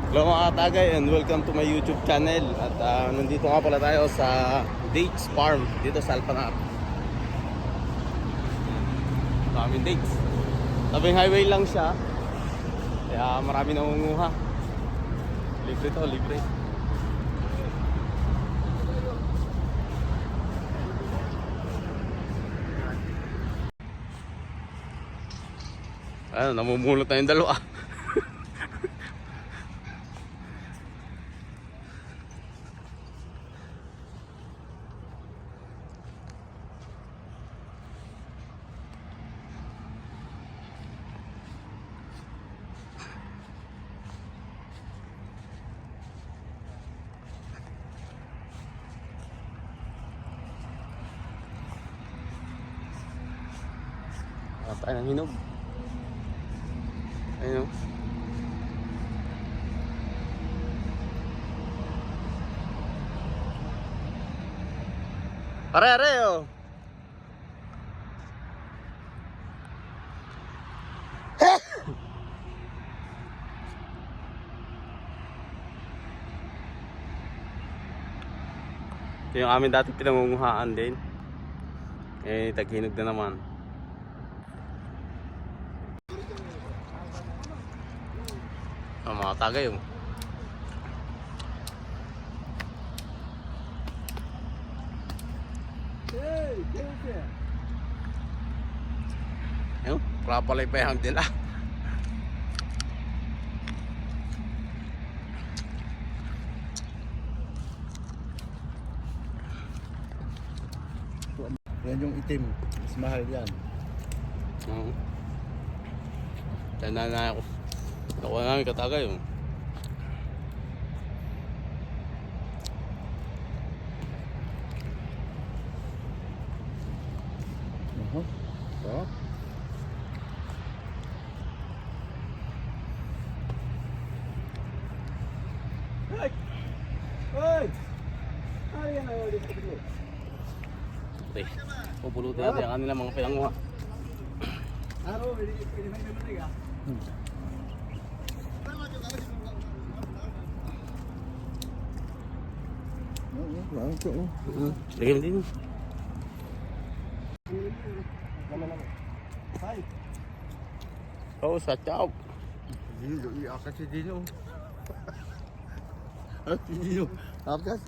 Hello mga katagay and welcome to my YouTube channel. At nandito nga pala tayo sa Dates Farm dito sa Alpanap. Maraming dates. Tabing highway lang siya. Kaya marami nangunguha. Libre to, libre. Ayun, namumulot na yung dalawa. Tayo ng hinog. Ayun o. Are o. Ito yung amin dati pinangunguhaan din. Eh, taghinog na naman. Mga tagay oh. Ayun, krapalay pa yung dila. Yan yung itim, mas mahal yan. Oo. Tanda na ako. Nakuha namin katagay oh. So, Hey! Hey! Ay, yan ay ulit ito. Okay. Pupulutin natin ang kanila mga pinanguha. Araw, ini may memory ka. lang ito. Lagyan din. Hi. Oh, sa chow. Dino, iakat si Dino. Dino, akat.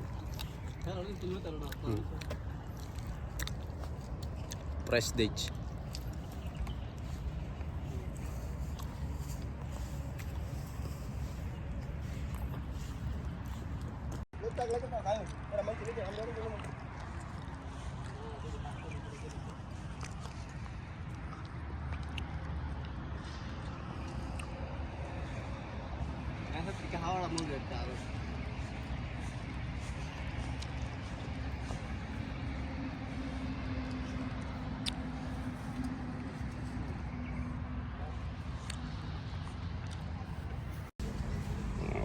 Fresh dates. Lagi pa kayo. Para may sige, ang meron ko. Nasa tikahawala mo dito.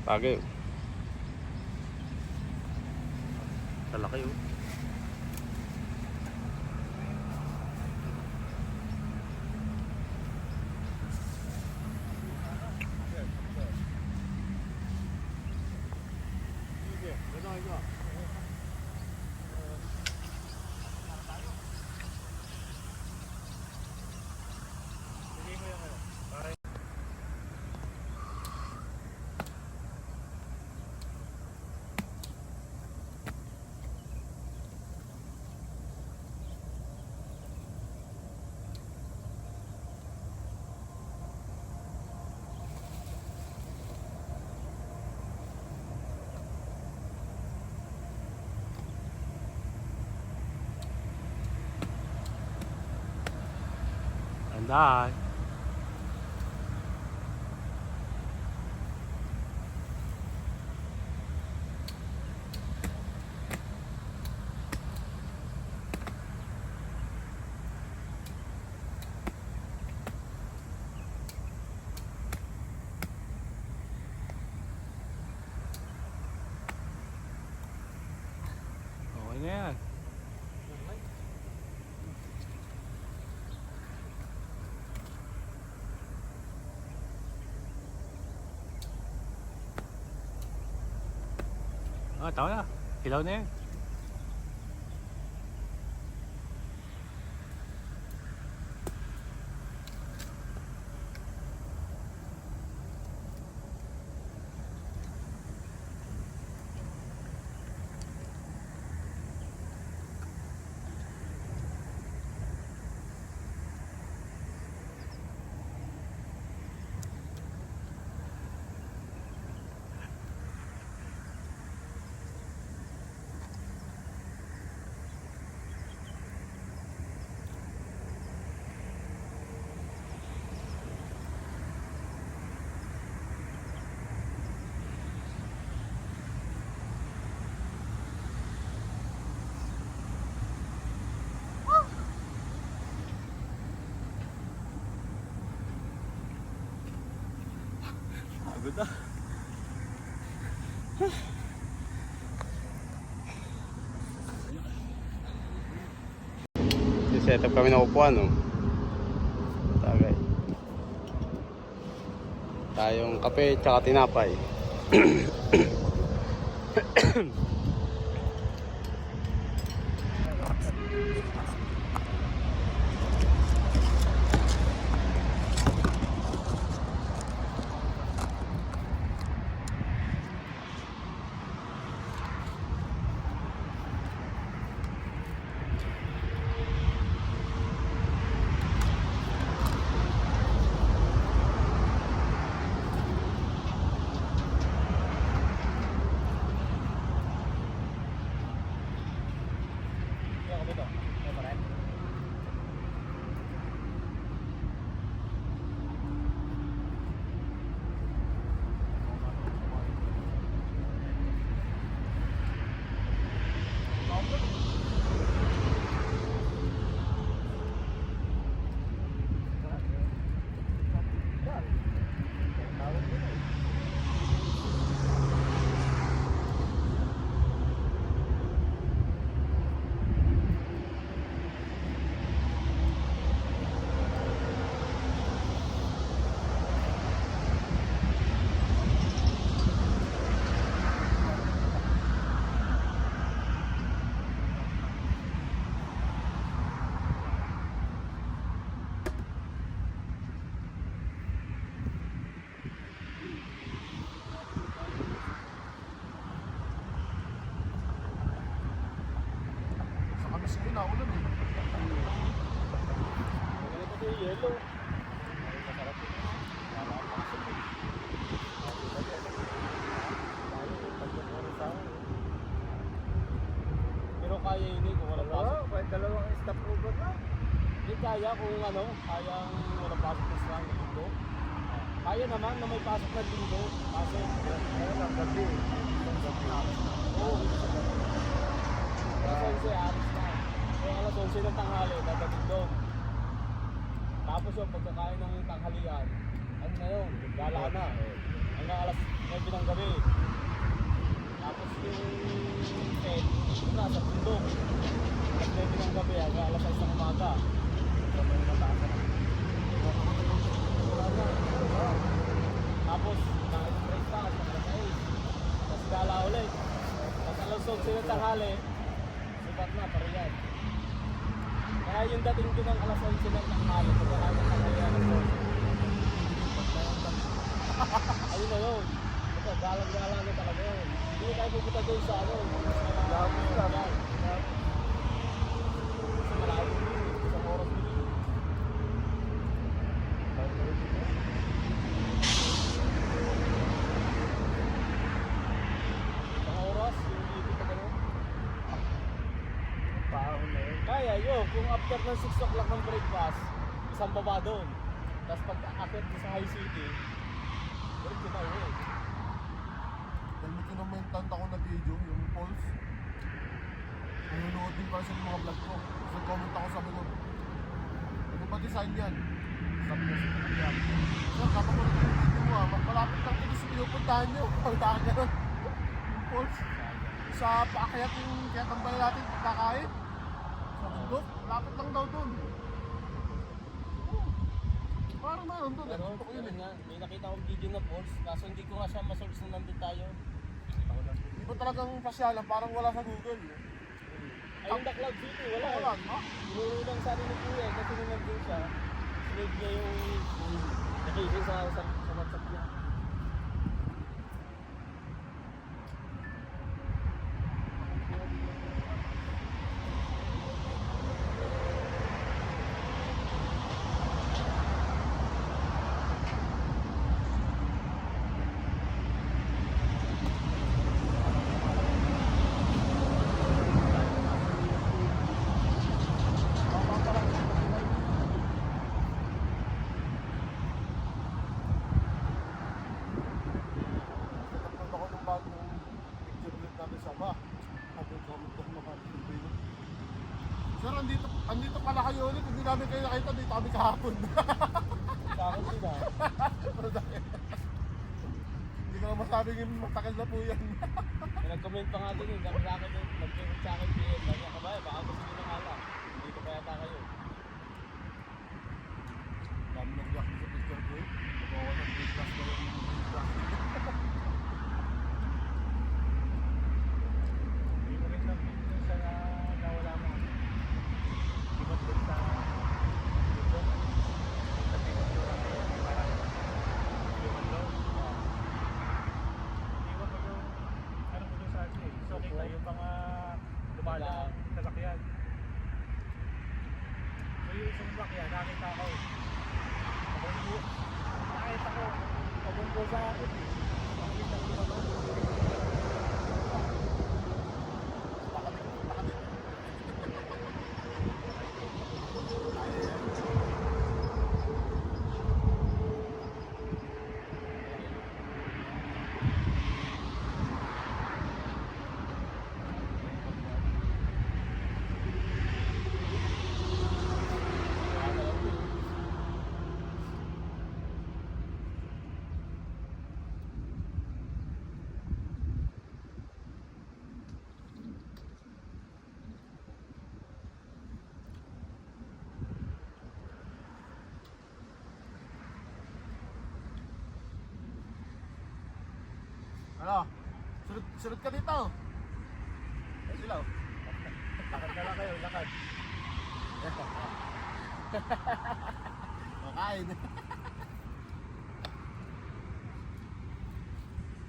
Tagay. Talaki oh. Anday. Okay na yan. Ah, tama na. Hilaw na yan. Pagod ah. Set up kami ng upuan, no? Tagay. Tayong kape tsaka tinapay. Naulan eh. Ito yung yellow. Pero kaya yun eh kung walang pasok. Kahit dalawang stop over na. Hindi kaya kung ano, kayang walang pasok na strong na linggo. Kaya naman na may pasok na linggo. Kasi, Ayun lang, gabi. oo, alas 11, alis na. Kaya alas 11 ng tanghali, dadating doon. Tapos yung pagkakain ng tanghalian, ano na yun, gala na. Hanggang alas 9 ng gabi. Tapos yung 10, yun na, sa bundok. Alas 9 ng gabi, hanggang alas 6 ng umaga. Tapos, na-express pa, sa alas 8. Tapos gala ulit. Tapos alas 11 ng tanghali, sikat na, pariyan. Kaya yung dating ko ng alas 11 ng tanghali, pagkakain ng tanghalian ng 12. Ayun na yun. Ito, galang-galang na talaga yun. Hindi tayo pupunta doon sa ano. Sa malayo. Isang oras din. Isang oras, yung ibig na gano'n. Paahon na yun. Kaya yun, kung after ng 6 o'clock ng breakfast, isang baba doon. Tapos pag akit sa High City, balik ko na uwi. Dahil may kinomentan ako na video, yung Pulse. Nanonood din pala sa mga vlog ko. So comment ako, sabi ko, ano ba design yan? Sabi ko sa kanya, sir, kapapag yung video mo malapit lang ito sa pinupuntahan nyo. Pagtaan niya nun. Yung Pulse. Sa paakyat yung kaya tambay natin pagkakain. Sa bundok, malapit lang daw dun. Parang meron dun, Pero totoo yun eh. nga, may nakita akong video na Pulse, kaso hindi ko nga siya ma-source na nandun tayo. Ako lang. Iba talagang pasyalan, parang wala sa Google. Ayun na Cloud City, wala. Wala, no? Tinuro lang sa akin ni Kuya, kasi nung nandun siya, sinave niya yung location sa WhatsApp niya. Nagtatapos ako ng bagong picture ulit natin sa ba. Comment ko naman. Sir, andito pala kayo ulit. Hindi namin kayo nakita. Dito kami kahapon. Sa akin sila. Hindi ko na masabing yung matagal na po yan. Nag-comment pa nga din eh, sabi sa akin, nag-comment sa akin PM, sabi niya, kabaya, baka gusto nyo ng alak. Dito pa yata kayo. Dami nag-react sa picture ko eh. Magawa ng breakfast ko yung breakfast. Hindi mo rin na-video sa nawala mo. Hindi mo rin sa YouTube. Sa video lang yun, parang human law. Iwan mo yung, ano mo yung sa atin eh. So kita yung mga lumalang sasakyan. So yung isang sasakyan, nakita ko. Nakita ko, pabungko sa akin eh. Nakita ko naman. Ano? Sunod ka dito. Ay sila oh. Lakad na lang kayo, lakad. Makain.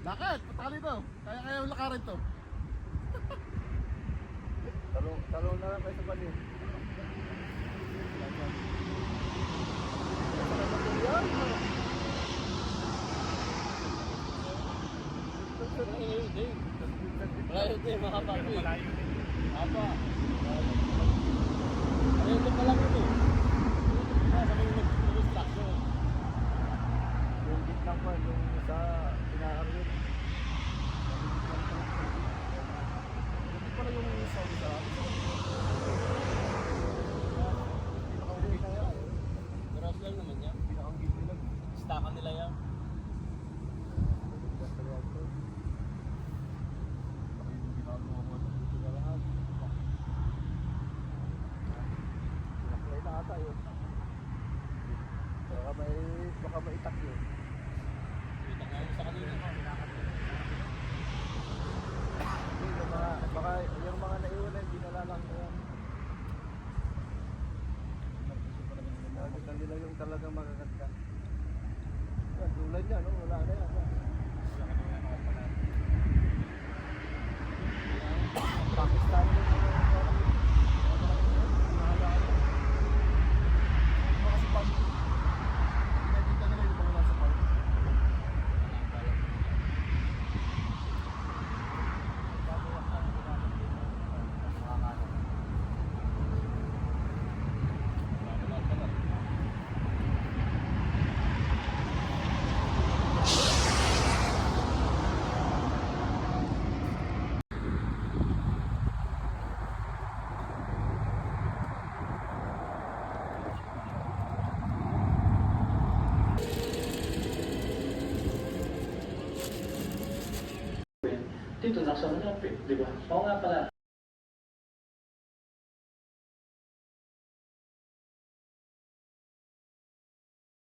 Lakad! Punta ka dito. Kaya yung lakarin to. Talong na lang kayo sa bali. Malayo din mga papi. Malayo din. Apa. Ayun ito pa lang ito. Sa mga nag-construction. Yung gitna pa, yung sa pinaka-arwin. Ito pala yung Saudi sa akin. Gross lang naman yan. Pinakanggit nila. Stackan nila yan. Baka maitak yun. Kita nga yung sa kanina. Baka yung mga naiwan na hindi nalalang na yan. Nakakita nila yung talagang magaganda. Yan, tulad niya, no? Wala na yan. Pakistan yung kasi pag nakikita nila yung mga nasa park. Dito, nasa Manapit, di ba? Oo nga pala.